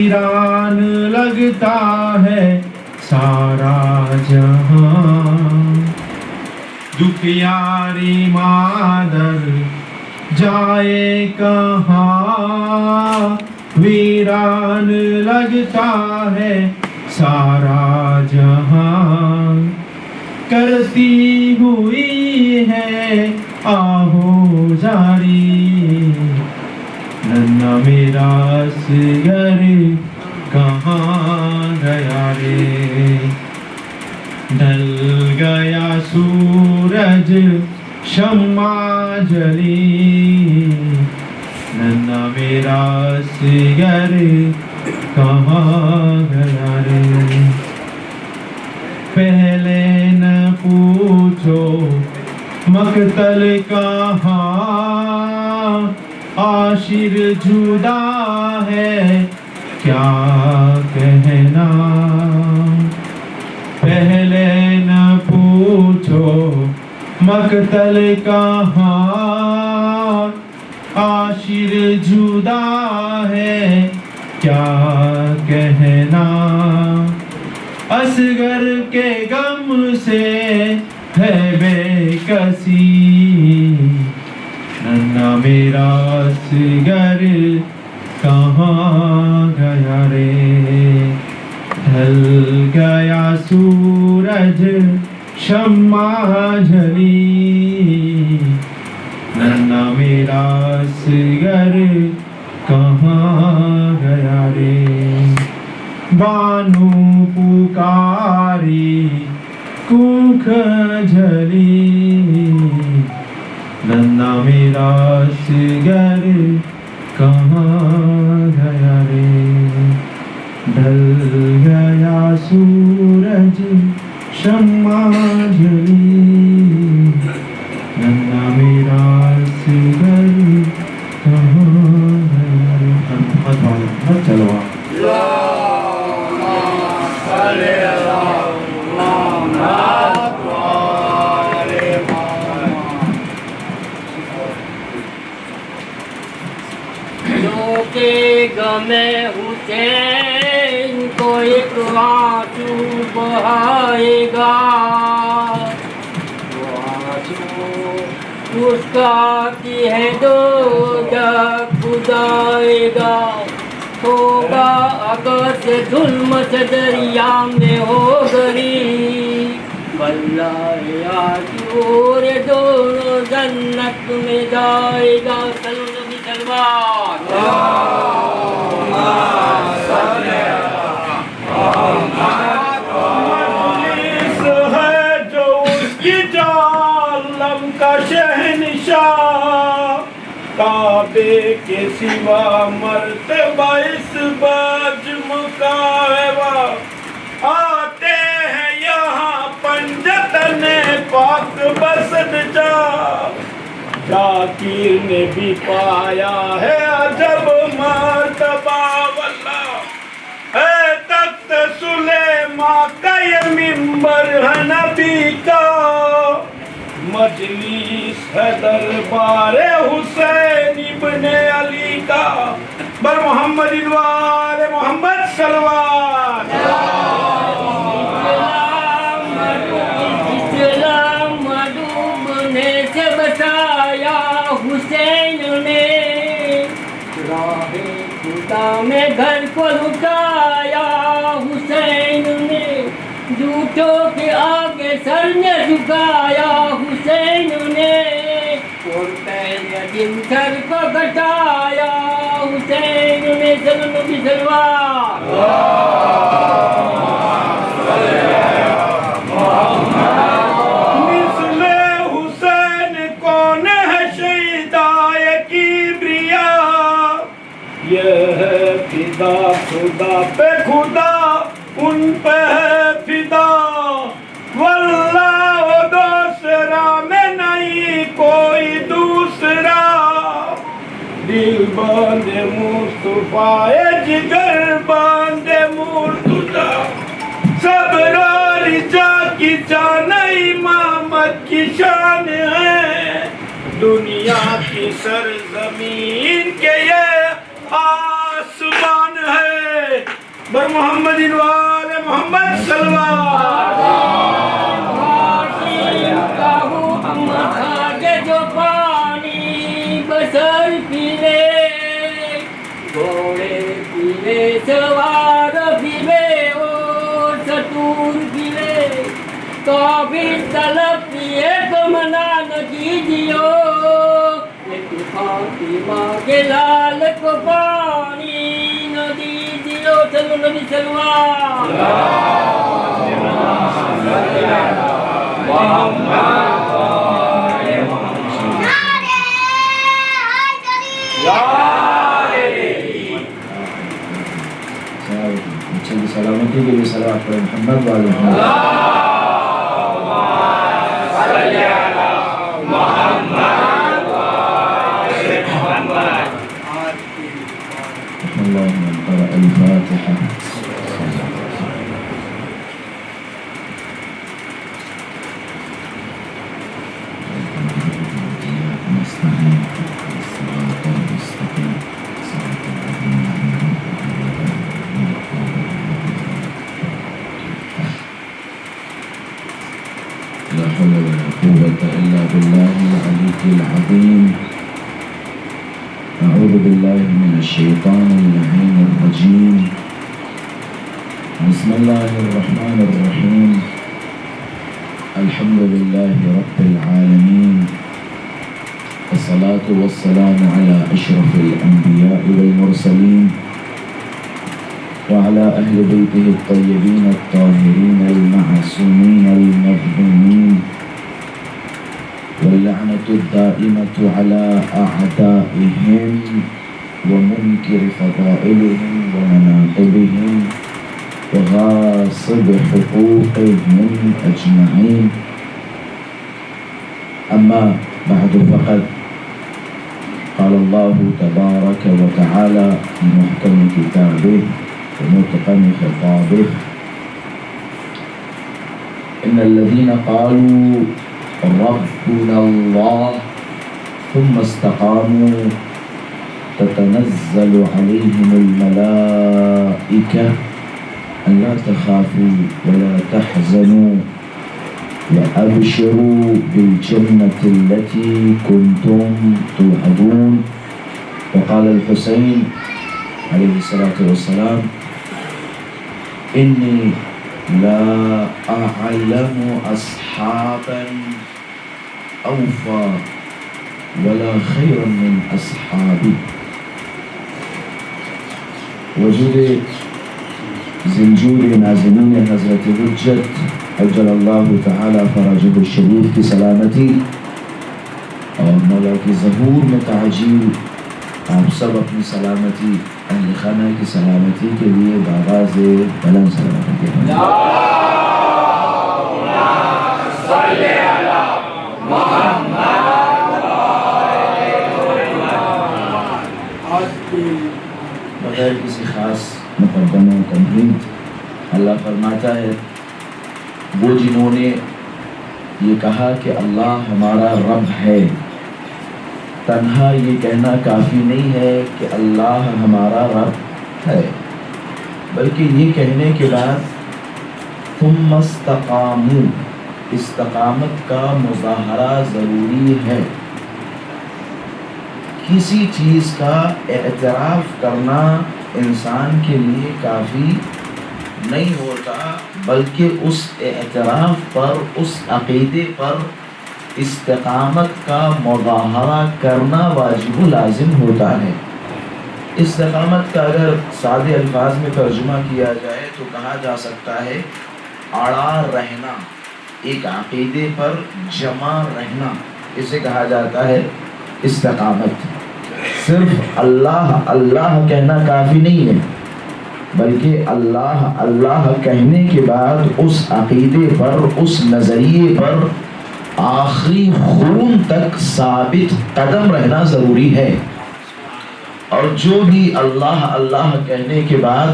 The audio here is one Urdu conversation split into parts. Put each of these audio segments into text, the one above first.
ویران لگتا ہے سارا جہاں، دکھیاری مادر جائے کہاں، ویران لگتا ہے سارا جہاں، کرتی ہوئی ہے آہو جاری، ننھا میرا اصغر کہاں گیا رے، ڈھل گیا سورج شمع جلی، ننھا میرا اصغر کہاں گیا رے، پہلے نہ پوچھو مقتل کہاں، عاشر جدا ہے کیا کہنا، پہلے نہ پوچھو مقتل کہاں، عاشر جدا ہے کیا کہنا، اصغر کے غم سے ہے بے کسی، ننھا میرا اصغر کہاں گیا رے، ڈھل گیا سورج شمع جلی، ننھا میرا اصغر کہاں گیا رے، بانو پکاری کوکھ جلی، ننھا میرا اصغر کہاں گیا رے، ڈھل گیا سورج شمع جلی، ننھا میرا اصغر کہاں گیا رے۔ چلو کے غم حسین کو ایک آنسو بہائے گا، وہ آنسو مسکراتی ہے دوزخ بدائے گا، ہوگا اگر سے ظلم سے دریا میں ہو غریق، واللہ آجور دونوں جنت میں جائے گا، صلو نبی سلوات، مجلس ہے جو اس کی عالم کا شہنشاہ، کعبے کے سوا مرتبہ اس بجم کا ہے، آتے ہیں یہاں پنجتن پاک بسد جا، ذاکر نے بھی پایا ہے عجب مرتبہ، واللہ اے تخت سلیمان کا یہ منبر ہے نبی کا، مجلس ہے دربار حسین ابن علی کا، بر محمد وآل محمد صلوات، اسلام ڈوبنے سے بچایا حسین نے، راہ خدا میں گھر کو لٹایا حسین نے، جھوٹوں کے آگے سر نے جھکایا حسین نے، اور پہلے دن سر کو کٹایا حسین نے، صلی اللہ علیہ مثل حسین کون ہے شہدائے کبریا، یہ ہے فدا خدا پہ خدا ان پہ ہے فدا، واللہ و دوسرا میں نہیں کوئی دوسرا، دل باندھے مصطفیٰ جگر باندھے مرتضیٰ، صبر اور رجا کی جان امامت کی شان ہے، دنیا کی سرزمین کے یہ آسمان ہے، بر محمد وآل محمد صلوات جو پانی بسر پیلے گھوڑے پیلے سوار پیلے اور ستور پیلے کافی طلب پیے تو منع نہ کیجیو لیکن فاطمہ کے لال کو پانی نہ دیجیو چلو نبی سلوات بچے کی سلامتی کے لیے صلوات پڑھیں محمد وآل محمد اللهم قرأ الفاتحة لا حول ولا قوة إلا بالله العلي العظيم. أعوذ بالله من الشيطان اللعين الرجيم. بسم الله الرحمن الرحيم. الحمد لله رب العالمين، والصلاة والسلام على أشرف الأنبياء والمرسلين وعلى أهل بيته الطيبين الطاهرين المعصومين المظلومين، واللعنة الدائمة على أعدائهم ومنكر فضائلهم ومناقبهم وغاصب حقوقهم أجمعين. أما بعد فقد قال الله تبارك وتعالى في محكم كتابه ومتقن خطابه: إن الذين قالوا ربنا الله ثم استقاموا تتنزل عليهم الملائكة ألا تخافوا ولا تحزنوا وأبشروا بالجنة التي كنتم توعدون. وقال الحسين عليه الصلاة والسلام: إني لا أعلم أصحابا أوفى ولا خيرا من أصحابي. وجود زنجور نازنین حضرت حجت عجل اللہ تعالی فرجہ الشریف کی سلامتی اور مولا کی ظہور میں تعجیل آپ سب اپنی سلامتی اہل خانہ کی سلامتی کے لیے بآواز بلند سلام کرتے ہیں. بغیر کسی خاص مقدمہ و تمہید اللہ فرماتا ہے وہ جنہوں نے یہ کہا کہ اللہ ہمارا رب ہے، تنہا یہ کہنا کافی نہیں ہے کہ اللہ ہمارا رب ہے، بلکہ یہ کہنے کے بعد ثم استقاموا، استقامت کا مظاہرہ ضروری ہے. کسی چیز کا اعتراف کرنا انسان کے لیے کافی نہیں ہوتا، بلکہ اس اعتراف پر، اس عقیدے پر استقامت کا مظاہرہ کرنا واجب و لازم ہوتا ہے. استقامت کا اگر سادے الفاظ میں ترجمہ کیا جائے تو کہا جا سکتا ہے اڑا رہنا، ایک عقیدے پر جمع رہنا، اسے کہا جاتا ہے استقامت. صرف اللہ اللہ کہنا کافی نہیں ہے، بلکہ اللہ اللہ کہنے کے بعد اس عقیدے پر، اس نظریے پر آخری خون تک ثابت قدم رہنا ضروری ہے. اور جو بھی اللہ اللہ کہنے کے بعد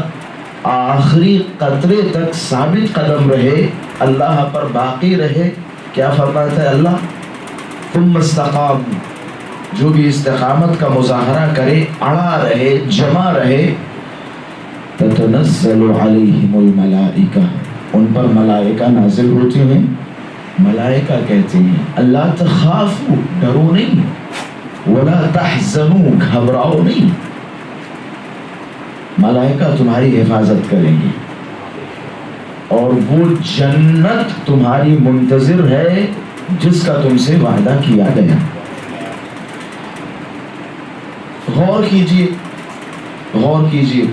آخری قطرے تک ثابت قدم رہے، اللہ پر باقی رہے، کیا فرماتا ہے اللہ؟ ثم استقام، جو بھی استقامت کا مظاہرہ کرے، اڑا رہے، جمع رہے، تتنزل علیہم الملائکہ، ان پر ملائکہ نازل ہوتے ہیں. ملائکہ کہتے ہیں اللہ تخافوا، ڈرو نہیں، ولا تحزنوا، گھبراؤ نہیں. ملائکہ تمہاری حفاظت کریں گے اور وہ جنت تمہاری منتظر ہے جس کا تم سے وعدہ کیا گیا. غور کیجئے، غور کیجئے،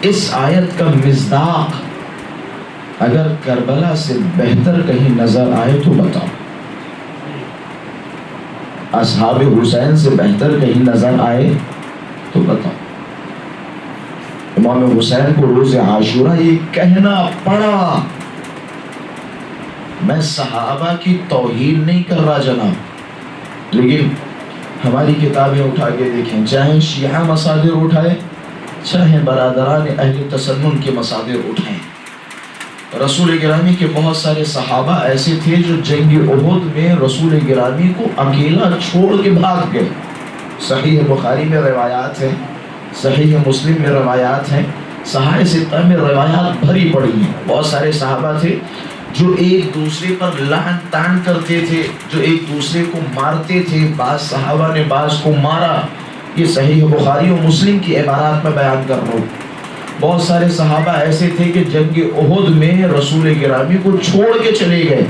اس آیت کا مصداق اگر کربلا سے بہتر کہیں نظر آئے تو بتاؤ. اصحاب حسین سے بہتر کہیں نظر آئے تو بتاؤ. امام حسین کو روز عاشورہ یہ کہنا پڑا. میں صحابہ کی توہین نہیں کر رہا جناب، لیکن ہماری کتابیں اٹھا کے دیکھیں، چاہے شیعہ مصادر اٹھائے، چاہے برادران اہل تسنن کے مصادر اٹھائیں، رسول گرامی کے بہت سارے صحابہ ایسے تھے جو جنگ احد میں رسول گرامی کو اکیلا چھوڑ کے بھاگ گئے. صحیح بخاری میں روایات ہیں، صحیح مسلم میں روایات ہیں، صحائح ستہ میں روایات بھری پڑی ہیں. بہت سارے صحابہ تھے جو ایک دوسرے پر لعن طعن کرتے تھے، جو ایک دوسرے کو مارتے تھے. بعض صحابہ نے بعض کو مارا. یہ صحیح بخاری و مسلم کی عبارات میں بیان کر رہا ہوں. بہت سارے صحابہ ایسے تھے کہ جنگ احد میں رسول گرامی کو چھوڑ کے چلے گئے،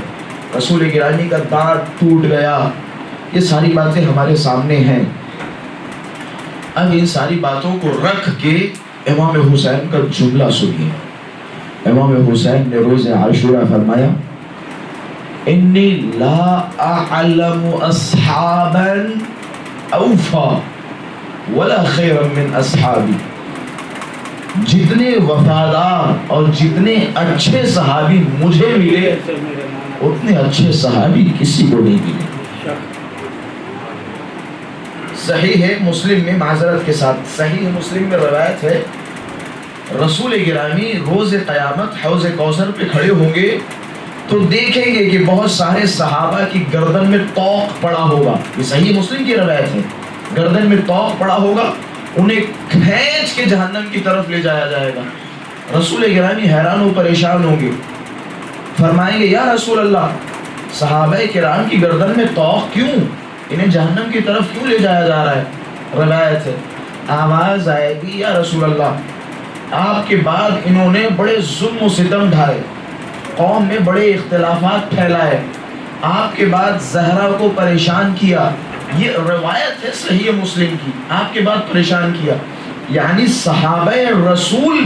رسول گرامی کا دانت ٹوٹ گیا. یہ ساری باتیں ہمارے سامنے ہیں. اب ان ساری باتوں کو رکھ کے امام حسین کا جملہ سنیے. امام حسین نے روز عاشورہ فرمایا انی لا اعلم اصحابا اوفا ولا خیرا من اصحابی. جتنے وفادار اور جتنے اچھے صحابی مجھے ملے اتنے اچھے صحابی کسی کو نہیں ملے. صحیح ہے مسلم میں، معذرت کے ساتھ صحیح مسلم میں روایت ہے رسول گرامی روز قیامت حوض کوثر پہ کھڑے ہوں گے تو دیکھیں گے کہ بہت سارے صحابہ کی گردن میں طوق پڑا ہوگا. یہ صحیح مسلم کی روایت ہے. گردن میں طوق پڑا ہوگا، انہیں کھینچ کے جہنم کی طرف لے جایا جائے گا. رسول گرامی حیران و پریشان ہوں گے، فرمائیں گے یا رسول اللہ صحابہ کرام کی گردن میں طوق کیوں، انہیں جہنم کی طرف کیوں لے جایا جا رہا ہے؟ روایت ہے آواز آئے گی یا رسول اللہ آپ کے بعد انہوں نے بڑے ظلم و ستم ڈھائے، قوم میں بڑے اختلافات پھیلائے، آپ کے بعد زہرا کو پریشان کیا. یہ روایت ہے صحیح مسلم کی. آپ کے بعد پریشان کیا، یعنی صحابہ رسول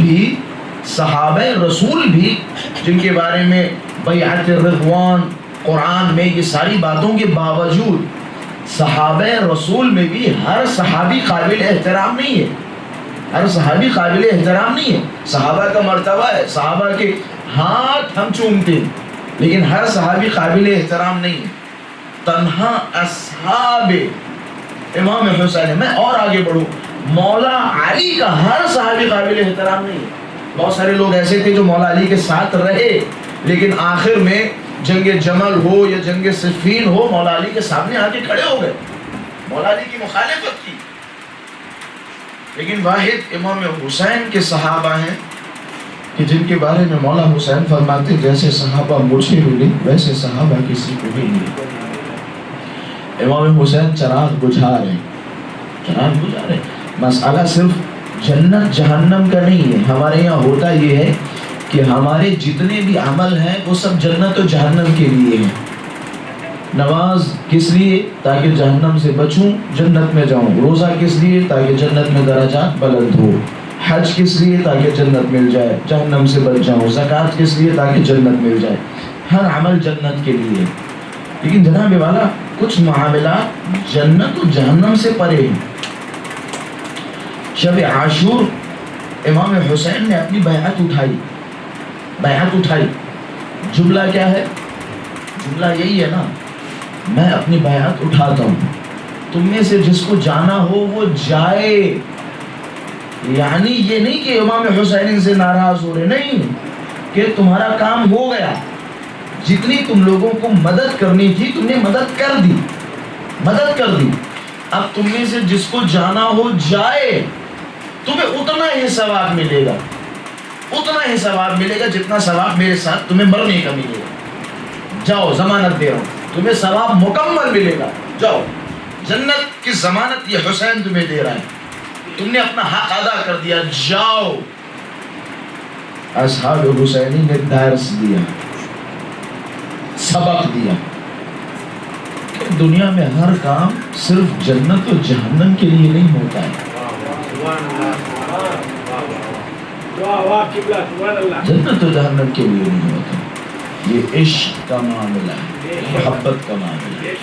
بھی جن کے بارے میں بیعت رضوان قرآن میں یہ ساری باتوں کے باوجود صحابہ رسول میں بھی ہر صحابی قابل احترام نہیں ہے. ہر صحابی قابل احترام نہیں ہے. صحابہ کا مرتبہ ہے، صحابہ کے ہاتھ ہم چومتے ہیں، لیکن ہر صحابی قابل احترام نہیں ہے. تنہا اصحاب امام حسین ہے. میں اور آگے بڑھوں، مولا علی کا ہر صحابی قابل احترام نہیں ہے. بہت سارے لوگ ایسے تھے جو مولا علی کے ساتھ رہے لیکن آخر میں جنگ جمل ہو یا جنگ صفین ہو مولا علی کے سامنے آ کے کھڑے ہو گئے، مولا علی کی مخالفت کی. لیکن واحد امام حسین کے صحابہ ہیں کہ جن کے بارے میں مولا حسین فرماتے جیسے صحابہ مجھے ملے ویسے صحابہ کسی کو بھی ملے. امام حسین چراغ بجھا رہے. مسئلہ صرف جنت جہنم کا نہیں ہے. ہمارے یہاں ہوتا یہ ہے کہ ہمارے جتنے بھی عمل ہیں وہ سب جنت و جہنم کے لیے ہیں. نماز کس لیے؟ تاکہ جہنم سے بچوں جنت میں جاؤں. روزہ کس لیے؟ تاکہ جنت میں درجات بلند ہو. حج کس لیے؟ تاکہ جنت مل جائے جہنم سے بچ جاؤں. زکوٰۃ کس لیے؟ تاکہ جنت مل جائے. ہر عمل جنت کے لیے. لیکن جناب والا کچھ معاملات جنت و جہنم سے پرے ہیں. شب عاشور امام حسین نے اپنی بیعت اٹھائی. جملہ کیا ہے؟ جملہ یہی ہے نا، میں اپنی بیعت اٹھاتا ہوں، تم میں سے جس کو جانا ہو وہ جائے. یعنی یہ نہیں کہ امام حسین ان سے ناراض ہو رہے، نہیں، کہ تمہارا کام ہو گیا. جتنی تم لوگوں کو مدد کرنی تھی تم نے مدد کر دی. اب تم میں سے جس کو جانا ہو جائے. تمہیں اتنا ہی ثواب ملے گا، اتنا ہی ثواب ملے گا جتنا ثواب میرے ساتھ تمہیں مرنے کا ملے گا۔ جاؤ، ضمانت دے رہا ہوں، تمہیں ثواب مکمل ملے گا، جاؤ، جنت کی ضمانت یہ حسین تمہیں دے رہا ہے، تم نے اپنا حق ادا کر دیا، جاؤ۔ اصحاب حسینی نے درس دیا، سبق دیا کہ دنیا میں ہر کام صرف جنت و جہنم کے لیے نہیں ہوتا ہے، جنت و جہنم کے لیے نہیں ہوتا، یہ عشق کا معاملہ ہے، محبت کا معاملہ ہے۔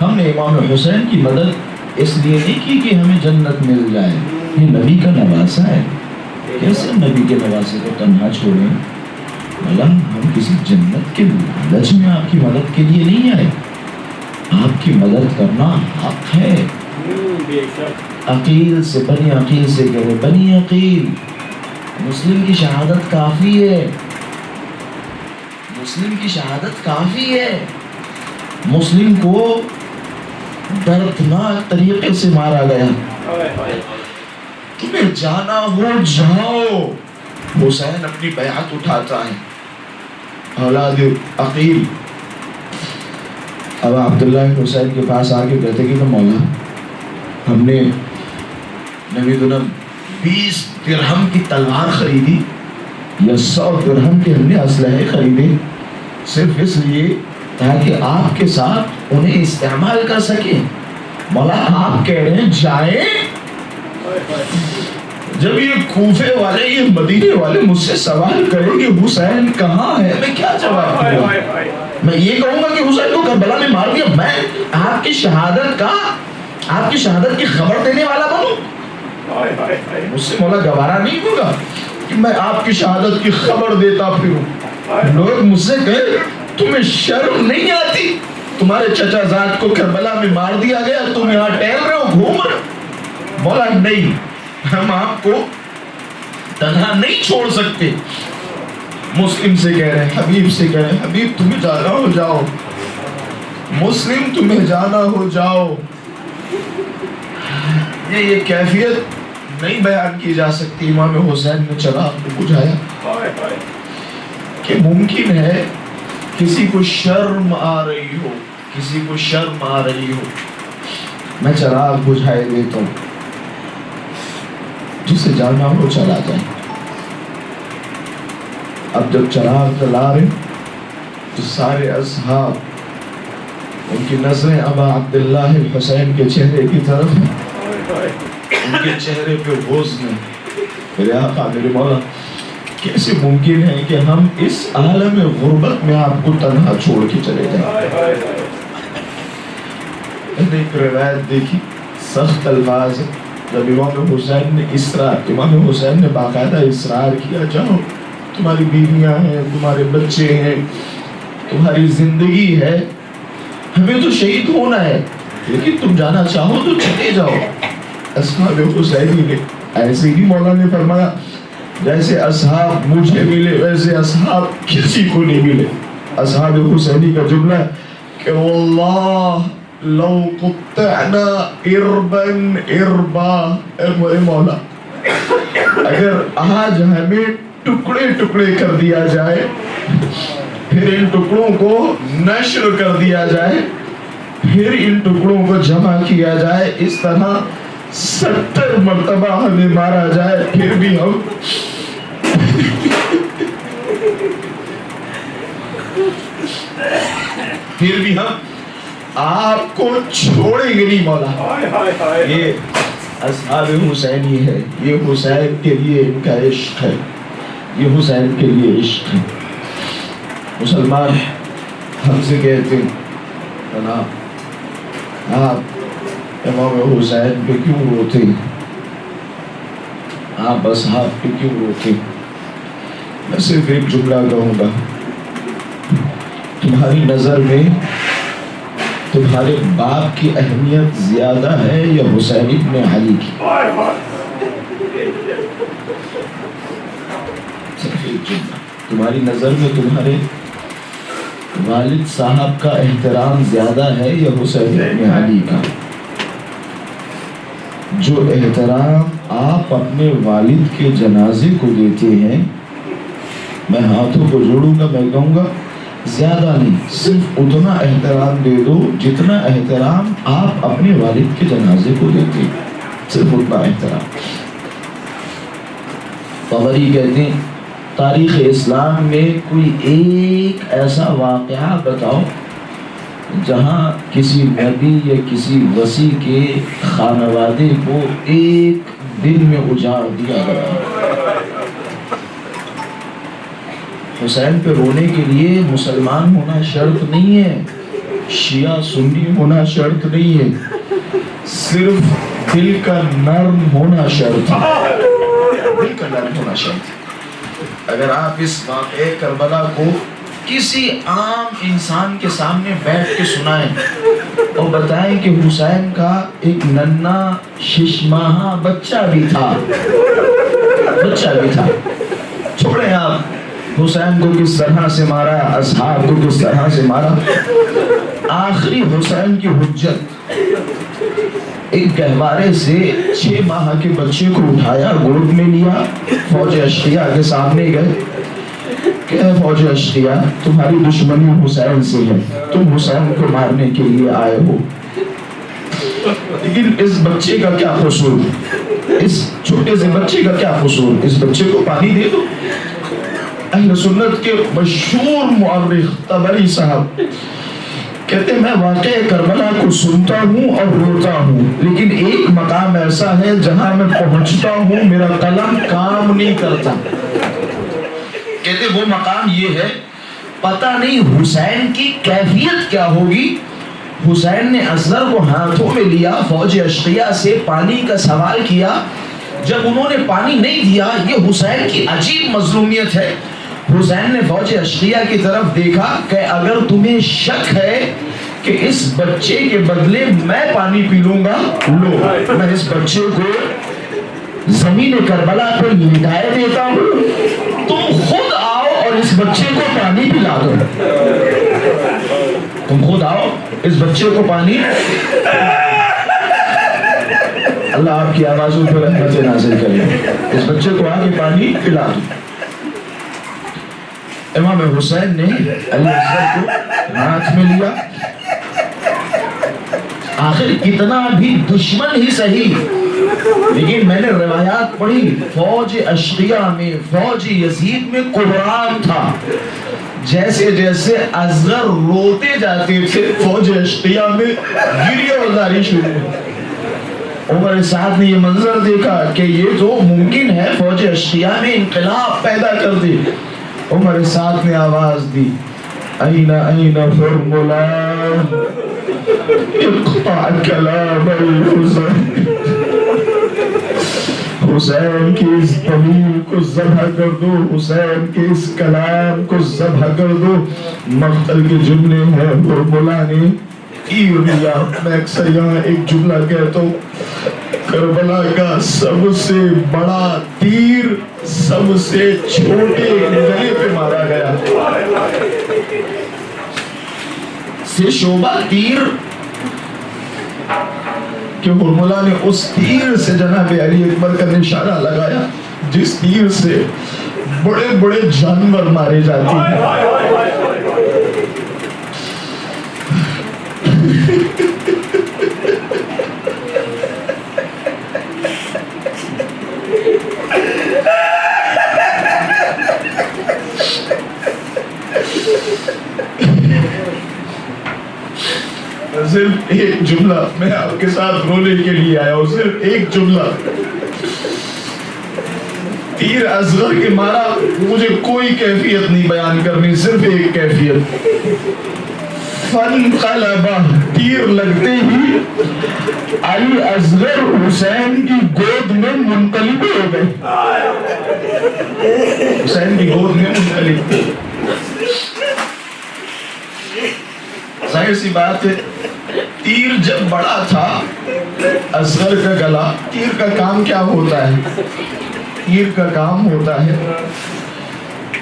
ہم نے امام حسین کی مدد اس لیے نہیں کی کہ ہمیں جنت مل جائے، یہ نبی کا نواسہ ہے، کیسے نبی کے نواسے کو تنہا چھوڑیں؟ مولا ہم کسی جنت کے لالچ میں آپ کی مدد کے لیے نہیں آئے، آپ کی مدد کرنا حق ہے۔ عقیل سے، بنی عقیل سے کہے، بنی عقیل مسلم کی شہادت کافی ہے، مسلم کی شہادت کافی ہے۔ مسلم کو دردناک طریقے سے مارا گیا، تمہیں جانا ہو جاؤ۔ حسین اپنی بیعت اٹھاتا ہے، اولاد عقیل ابا عبداللہ حسین کے پاس آ کے کہتے کہ مولا ہم نے نبی گنم 20 درہم کی تلوار خریدی یا 100 درہم کے ہم نے اسلحے خریدے صرف اس لیے تاکہ آپ کے ساتھ انہیں استعمال کر سکیں۔ مولا آپ کہہ رہے ہیں جائیں؟ جب یہ کوفے والے، یہ مدینے والے مجھ سے سوال کریں کہ حسین کہاں ہے، میں کیا جواب دوں؟ میں یہ کہوں گا کہ حسین کو کربلا میں مار دیا، میں آپ کی شہادت کا، آپ کی شہادت کی خبر دینے والا بنوں؟ مجھ سے مولا گوارا نہیں ہوگا کہ میں آپ کی شہادت کی خبر دیتا پھروں۔ لوگ مجھ سے کہیں تمہیں شرم نہیں آتی، تمہارے چچا زاد کو کربلا میں مار دیا گیا، تم یہاں ٹہل رہے ہو، گھوم رہے ہو۔ مولا نہیں، ہم آپ کو تنہا نہیں چھوڑ سکتے۔ مسلم سے کہہ رہے ہیں، حبیب سے کہہ رہے ہیں، حبیب تمہیں جانا ہو جاؤ، مسلم تمہیں جانا ہو جاؤ۔ یہ کیفیت نہیں بیان کی جا سکتی۔ امام حسین نے چراغ کو بجھایا کہ ممکن ہے کسی کو شرم آ رہی ہو، کسی کو شرم آ رہی ہو، میں چراغ بجھائے دیتا ہوں، جسے جانا ہو چلا جائے۔ اب جب چراغ جلا رہے تو سارے اصحاب، ان کی نظریں ابا عبداللہ حسین کے چہرے کی طرف ہیں، ان کے چہرے پہ حزن ہے۔ میرے آقا، میرے مولا، کیسے ممکن ہے کہ ہم اس عالم غربت میں آپ کو تنہا چھوڑ کے چلے جائیں؟ میں نے ایک روایت دیکھی، سخت الفاظ ہے، جب امام حسین نے امام حسین نے باقاعدہ اصرار کیا، جاؤ، تمہاری بیویاں ہیں، تمہارے بچے ہیں، تمہاری زندگی ہے، ہمیں تو شہید ہونا ہے، لیکن تم جانا چاہو تو چلے جاؤ۔ اصحاب حسینی نے ایسے ہی مولا نے فرمایا، جیسے اصحاب مجھے ملے ویسے اصحاب کسی کو نہیں ملے۔ اصحاب حسینی کا جملہ ہے کہ واللہ لو قطعنا اربا اربا، اے مولا اگر آج ہمیں ٹکڑے ٹکڑے کر دیا جائے، پھر ان ٹکڑوں کو نشر کر دیا جائے، پھر ان ٹکڑوں کو جمع کیا جائے، اس طرح 70 مرتبہ ہمیں مارا جائے، پھر بھی ہم آپ کو چھوڑیں گے نہیں مولا۔ یہ اصحاب حسینی ہے، یہ حسین کے لیے ان کا عشق ہے، یہ حسین کے لیے عشق ہے۔ مسلمان ہم سے کہتے ہیں آپ امام حسین پہ کیوں روتے؟ آپ اصحاب پہ کیوں روتے؟ میں صرف ایک جملہ کہوں گا، تمہاری نظر میں تمہارے باپ کی اہمیت زیادہ ہے یا حسین ابن علی کی؟ صرف ایک جملہ، تمہاری نظر میں تمہارے والد صاحب کا احترام زیادہ ہے یا حسین ابن علی کا؟ جو احترام آپ اپنے والد کے جنازے کو دیتے ہیں، میں ہاتھوں کو جوڑوں گا، میں کہوں گا زیادہ نہیں، صرف اتنا احترام دے دو جتنا احترام آپ اپنے والد کے جنازے کو دیتے ہیں، صرف اتنا احترام۔ طبری کہتے ہیں تاریخ اسلام میں کوئی ایک ایسا واقعہ بتاؤ جہاں کسی نبی یا کسی وصی کے خانوادے کو ایک دن میں اجاڑ دیا گیا۔ حسین پہ رونے کے لیے مسلمان ہونا شرط نہیں ہے، شیعہ سنی ہونا شرط نہیں ہے، صرف دل کا نرم ہونا شرط ہے، دل کا نرم ہونا شرط ہے۔ اگر آپ اس واقعہ کربلا کو کسی عام انسان کے سامنے بیٹھ کے سنائیں اور بتائیں کہ حسین کا ایک ننھا ششماہا بچہ بھی تھا، چھوڑیں آپ حسین کو کس طرح سے مارا، اصحاب کو کس طرح سے مارا، آخری حسین کی حجت ایک گہوارے سے 6 ماہ کے بچے کو اٹھایا، گود میں لیا، فوج اشقیاء کے سامنے گئے کہ فوج اشقیاء تمہاری دشمنی حسین سے ہے، تم حسین کو مارنے کے لیے آئے ہو، لیکن اس بچے کا کیا قصور، اس چھوٹے سے بچے کا کیا قصور، اس بچے کو پانی دے دو۔ اہل سنت کے مشہور مورخ طبری صاحب کہتے ہیں میں واقعہ کربلا کو سنتا ہوں اور روتا ہوں، لیکن ایک مقام ایسا ہے جہاں میں پہنچتا ہوں میرا قلم کام نہیں کرتا۔ کہتے وہ مقام یہ ہے، پتہ نہیں حسین کی کیفیت کیا ہوگی۔ حسین نے اصغر کو ہاتھوں میں لیا، فوج اشقیاء سے پانی کا سوال کیا، جب انہوں نے پانی نہیں دیا، یہ حسین کی عجیب مظلومیت ہے۔ حسین نے فوج اشقیاء کی طرف دیکھا کہ اگر تمہیں شک ہے کہ اس بچے کے بدلے میں پانی پی لوں گا، لو میں اس بچے کو زمین کربلا پہ لٹائے دیتا ہوں، تم خود آؤ اور اس بچے کو پانی پلا دو، تم خود آؤ اس بچے کو پانی۔ اللہ آپ کی آوازوں پر رحمت نازل کرے، اس بچے کو آگے پانی پلا دو۔ امام حسین نے علی اصغر کو ہاتھ میں لیا، آخر اتنا بھی دشمن ہی صحیح، لیکن میں نے روایات پڑھی فوج اشقیاء میں، فوج یزید میں قرآن تھا، جیسے جیسے اصغر روتے جاتے تھے فوج اشقیاء میں گریہ برداری شروع ہوئی۔ عمر سعد نے یہ منظر دیکھا کہ یہ تو ممکن ہے فوج اشقیاء میں انقلاب پیدا کر دے۔ عمر سعد نے آواز دی این فرمولا اقطع کلام الحسین، حسین کی اس ضمیر کو ذبح کر دو، حسین کے اس کلام کو ذبح کر دو۔ مقتل کے جملے ہیں، فرمولا نے تیر لیا۔ میں اکثر یہاں ایک جملہ کہتا ہوں، کربلا کا سب سے بڑا تیر سب سے چھوٹے گلے پہ مارا گیا، سے شعبہ تیر کہ حرملہ نے اس تیر سے جناب علی اکبر کا نشانہ لگایا جس تیر سے بڑے بڑے جانور مارے جاتے ہیں۔ صرف ایک جملہ میں آپ کے ساتھ رونے کے لیے آیا ہوں، صرف ایک جملہ۔ تیر اصغر کے مارا، مجھے کوئی کیفیت نہیں بیان کرنی، صرف ایک کیفیت فانقلبہ، تیر لگتے ہی علی اصغر حسین کی گود میں منقلب ہو گئے، حسین کی گود میں منقلب. ظاہر سی بات ہے تیر جب بڑا تھا اصغر کا گلا، تیر کا کام کیا ہوتا ہے؟ تیر کا کام ہوتا ہے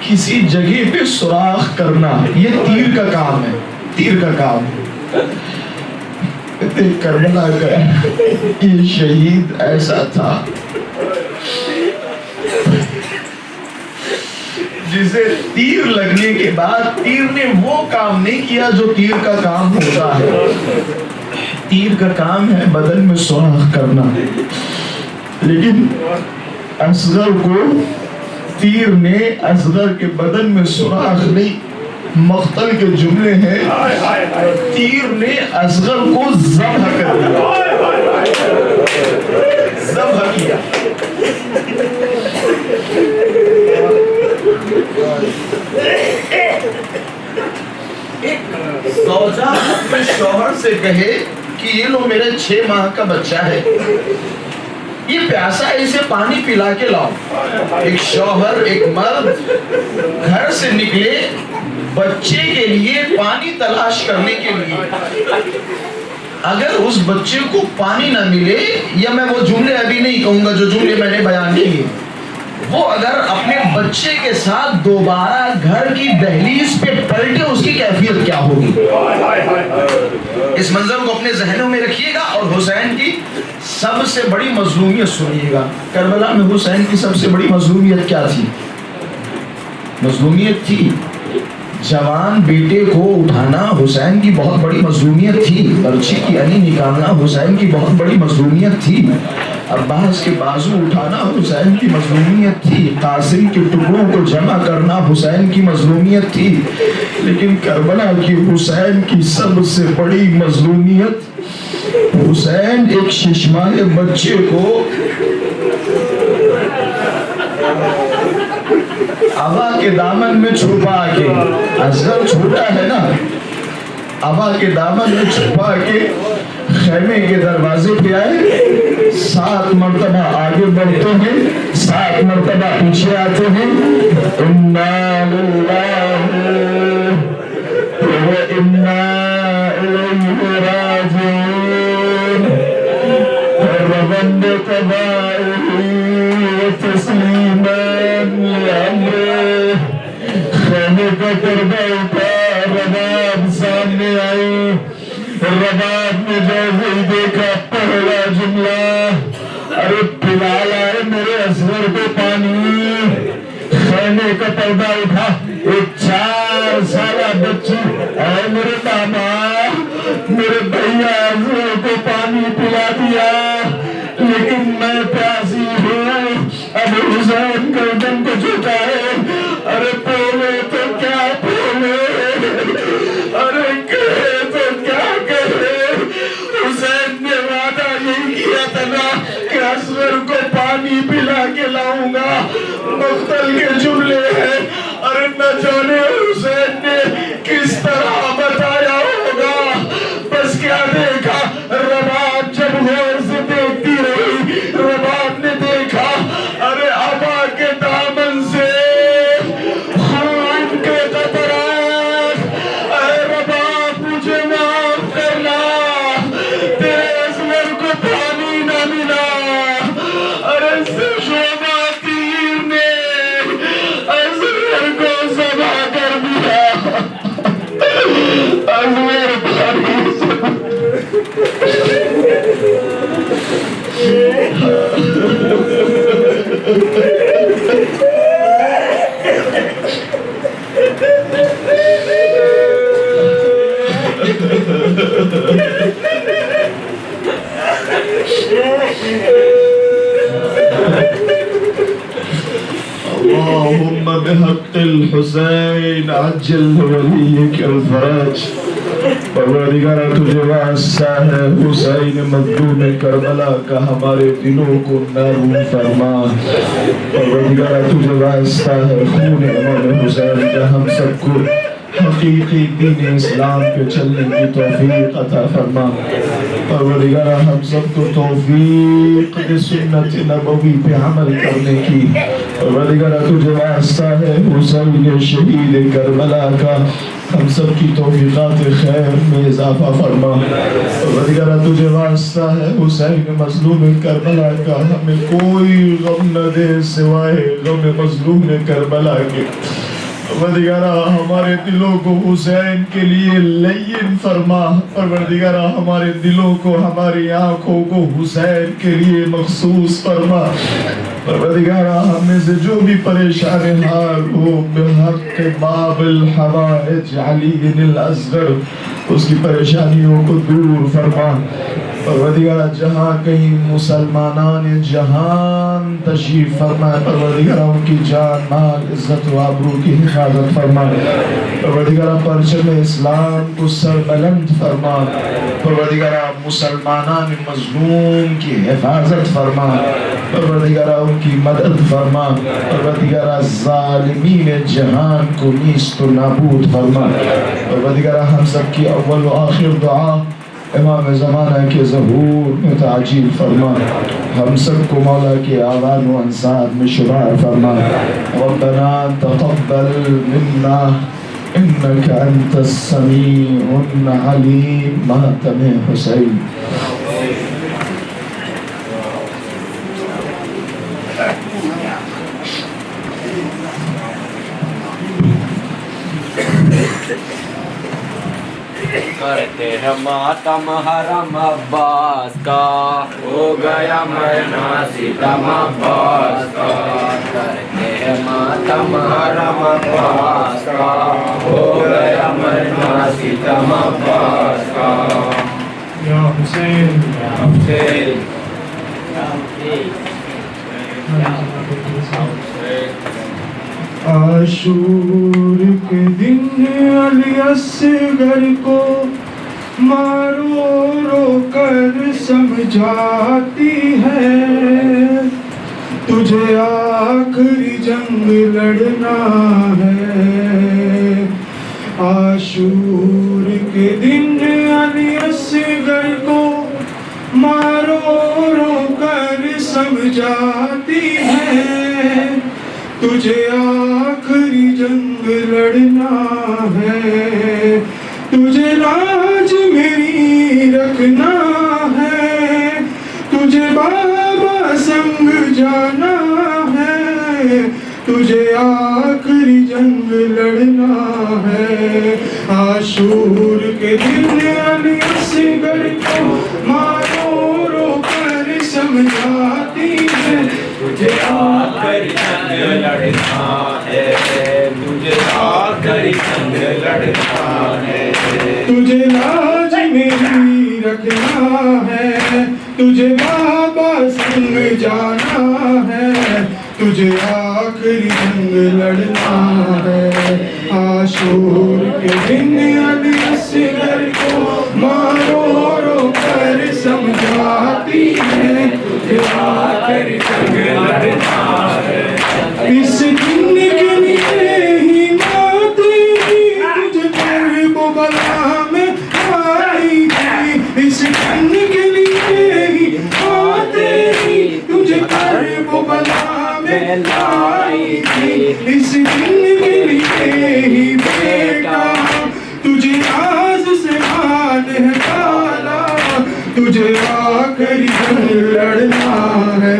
کسی جگہ پہ سوراخ کرنا، یہ تیر کا کام ہے، تیر کا کام. کربلا کا یہ شہید ایسا تھا جسے تیر لگنے کے بعد تیر نے وہ کام نہیں کیا جو تیر کا کام ہوتا ہے. تیر کا کام ہے بدن میں سوراخ کرنا، لیکن اصغر کو تیر نے اصغر کے بدن میں سوراخ نہیں، مقتل کے جملے ہیں تیر نے اصغر کو ذبح کر دیا، ذبح کیا. زوجہ اپنے شوہر سے کہے کہ یہ لو میرے 6 ماہ کا بچہ ہے، یہ پیاسا ہے، اسے پانی پلا کے لاؤ. ایک شوہر، ایک مرد گھر سے نکلے بچے کے لیے پانی تلاش کرنے کے لیے، اگر اس بچے کو پانی نہ ملے، یا میں وہ جملے ابھی نہیں کہوں گا جو جملے میں نے بیان کیے، وہ اگر اپنے بچے کے ساتھ دوبارہ گھر کی دہلیز پہ پلٹے، اس کی کیفیت کیا ہوگی؟ اس منظر کو اپنے ذہنوں میں رکھیے گا. اور حسین کی سب سے بڑی مظلومیت سنیے گا. کربلا میں حسین کی سب سے بڑی مظلومیت کیا تھی؟ مظلومیت تھی جوان بیٹے کو اٹھانا، حسین کی بہت بڑی مظلومیت تھی. برچی کی علی نکالنا حسین کی بہت بڑی مظلومیت تھی. عباس کے بازو اٹھانا حسین کی مظلومیت تھی. قاسم کے ٹکڑوں کو جمع کرنا حسین کی مظلومیت تھی. لیکن کربلا کی حسین کی سب سے بڑی مظلومیت، حسین ایک ششمانے بچے کو ابا کے دامن میں چھپا کے، اصغر چھوٹا ہے نا، ابا کے دامن میں چھپا کے خیمے کے دروازے پہ آئے، 7 مرتبہ آگے بڑھتے ہیں، 7 مرتبہ پیچھے آتے ہیں. انا للہ و انا الیہ راجعون، ربند تبائہ تسلیما لامرہ. خیمے کا پردہ اٹھا، رباب سامنے آئی. رباب نے جو دیکھا پہلا جملہ، ارے پلا لائے میرے اصغر کو پانی. خیمے کا پردہ اٹھا، ایک 4 سالہ بچی، اے میرے داماد، میرے بھیا اصغر کو پانی پلا دیا، لیکن میں پیاسی ہوں. اب حسین گردن کو جھکا ہے، ارے پولے تو کیا پولے، ارے کہے تو کیا کہے. حسین نے وعدہ نہیں کیا تھا نا کہ اصغر کو پانی پلا کے لاؤں گا. مقتل کے جملے ہیں، ارے نہ جانے حسین نے کس طرح بتایا ہوگا. بس کیا دیکھا، رباب جب غور سے دیکھتی رہی، رباب نے دیکھا ارے ابا کے دامن سے خون کے قطرات. اے رباب مجھے معاف کرنا، تیرے اصغر کو پانی نہ ملا. ارے شعبہ تیر نے اصغر کو ذبح کر دیا. اصغر پانی اللهم بحق الحسین عجل ولیک الفرج. پروردگارہ تجھے واسطہ ہے حسین مظلوم کربلا کا، ہمارے دلوں کو نرم فرما. پروردگارہ تجھے واسطہ ہے خون امام حسین کا، ہم سب کو حقیقی دین اسلام پہ چلنے کی توفیق عطا فرما پروردگارہ ہم سب کو توفیق دے سنت نبوی پہ عمل کرنے کی پروردگارہ تجھے واسطہ ہے حسین شہید کربلا کا ہم سب کی توفیقات خیر میں اضافہ فرما پروردگارہ تجھے واسطہ ہے حسین مظلوم کربلا کا ہمیں کوئی غم نہ دے سوائے غم مظلوم کربلا کے پروردگارہ ہمارے دلوں کو حسین کے لیے لین فرما پروردگارہ ہمارے دلوں کو ہماری آنکھوں کو حسین کے لیے مخصوص فرما پروردگارہ ہمیں سے جو بھی پریشان حال ہو بحق باب الحوائج علی الاصغر اس کی پریشانیوں کو دور فرما پروردگارہ جہاں کہیں مسلمانان جہان تشریف فرمائے پروردگارہ ان کی جان مال عزت و آبرو کی حفاظت فرما پروردگارہ پرچم اسلام کو سر بلند فرما پروردگارہ مسلمانان مظلوم کی حفاظت فرما پروردگارہ ان کی مدد فرما پروردگارہ ظالمین جہان کو نیست و نابود فرما پروردگارہ ہم سب کی اول و آخر دعا امام زمانہ کے ظہور میں تعجیل فرما ہم سب کو مولا کے آوان و انصار میں شمار فرما ربنا تقبل منا انك انت السميع العليم ماتم حسین کرتے ہیں ماتم حرم عباس کا ہو گیا مرنا ستم عباس کا کرتے ہیں ماتم حرم عباس کا ہو گیا مرنا ستم عباس کا یا حسین یا حسین یا عاشور کے دن علی اصغر کو مارو رو کر سمجھاتی ہے تجھے آخری جنگ لڑنا ہے عاشور کے دن علی اصغر کو مارو رو کر سمجھاتی ہے تجھے آخری جنگ لڑنا ہے تجھے لاج میری رکھنا ہے تجھے بابا سنگ جانا ہے تجھے آخری جنگ لڑنا ہے عاشور کے دن علی اصغر کو مارو رو کر سمجھاتی ہے تجھے آخری جنگ لڑنا ہے تجھے آخری جنگ لڑنا ہے تجھے لاج میری رکھنا ہے تجھے بابا سنگ جانا ہے تجھے آخری جنگ لڑنا ہے عاشور کے دن علی اصغر کو مارو رو کر سمجھاتی ہے تجھے آخری جنگ لڑنا ہے اس دن کے لیے ہی موت تجھے کرب و بلا میں آئی تھی اس دن کے لیے ہی موت تجھے کرب و بلا میں آئی تھی اس دن کے لیے ہی بیٹا تجھے آز سے مان ہے کالا تجھے آخری جنگ لڑنا ہے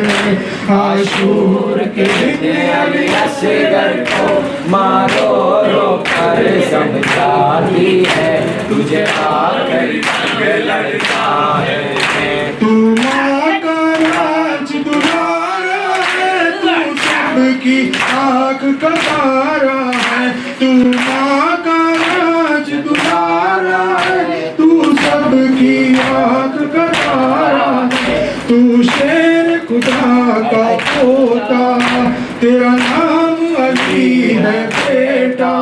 عاشور کے دن علی اصغر کو مارو رو کر سمجھاتی ہے تجھے آخری جنگ لڑنا ہے تو ماں کا راج دلارا ہے تو سب کی آنکھ کا تارا ہے تو ماں کا راج دلارا ہے تو سب کی آنکھ کا تارا ہے تو شیر خدا کا پوتا تیرا نام علی ہے بیٹا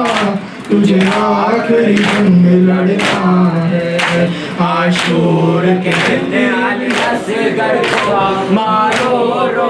تجھے آخری جنگ لڑنا ہے عاشور کے دن علی اصغر کو مارو رو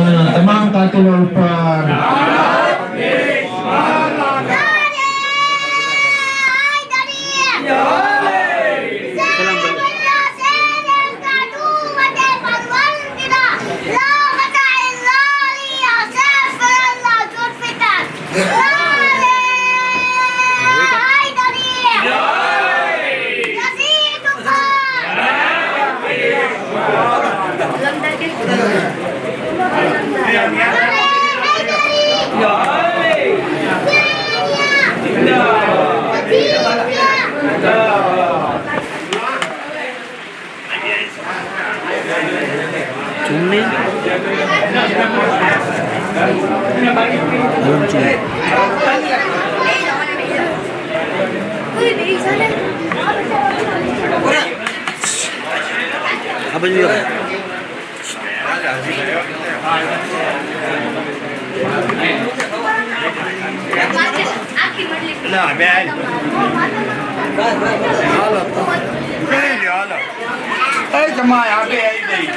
pagpapala ng tamang katiwalpan. Apa juga? لا بعد فين يا هلا اي جماعه يا عمي ايدي